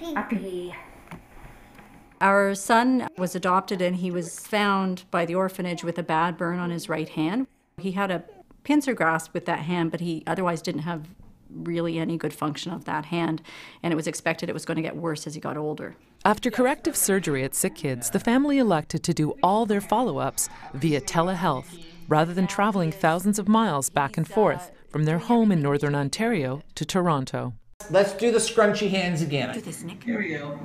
Uppy. Our son was adopted and he was found by the orphanage with a bad burn on his right hand. He had a pincer grasp with that hand, but he otherwise didn't have really any good function of that hand, and it was expected it was going to get worse as he got older. After corrective surgery at Sick Kids, the family elected to do all their follow-ups via telehealth, rather than traveling thousands of miles back and forth from their home in Northern Ontario to Toronto. Let's do the scrunchy hands again. Do this, Nick. Here we go.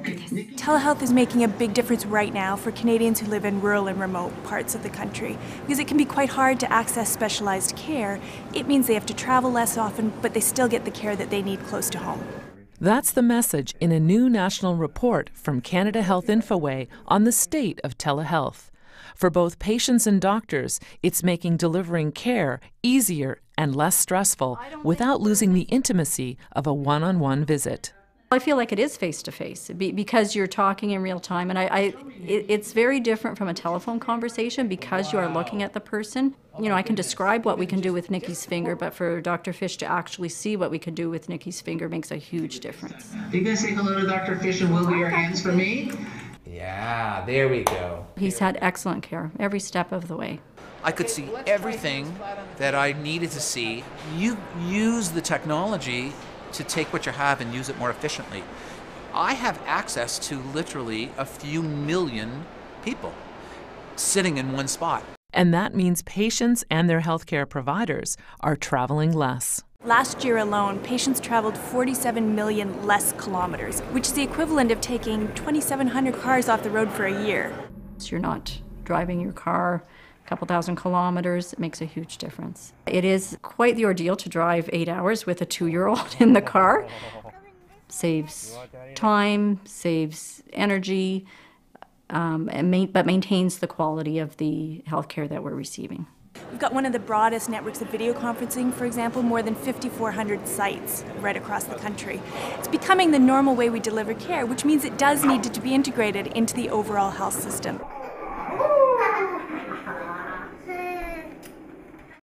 Telehealth is making a big difference right now for Canadians who live in rural and remote parts of the country. Because it can be quite hard to access specialized care. It means they have to travel less often, but they still get the care that they need close to home. That's the message in a new national report from Canada Health Infoway on the state of telehealth. For both patients and doctors, it's making delivering care easier and less stressful without losing the intimacy of a one-on-one visit. I feel like it is face-to-face because you're talking in real time, and it's very different from a telephone conversation because you are looking at the person. You know, I can describe what we can do with Nikki's finger, but for Dr. Fish to actually see what we can do with Nikki's finger makes a huge difference. You guys say hello to Dr. Fish and wiggle your hands for me? Yeah, there we go. He's had excellent care every step of the way. I could see everything that I needed to see. You use the technology to take what you have and use it more efficiently. I have access to literally a few million people sitting in one spot. And that means patients and their healthcare providers are traveling less. Last year alone, patients traveled 47 million less kilometers, which is the equivalent of taking 2,700 cars off the road for a year. So you're not driving your car a couple thousand kilometers. It makes a huge difference. It is quite the ordeal to drive 8 hours with a 2-year-old in the car. Saves time, saves energy, but maintains the quality of the healthcare that we're receiving. We've got one of the broadest networks of video conferencing, for example, more than 5,400 sites right across the country. It's becoming the normal way we deliver care, which means it does need to be integrated into the overall health system.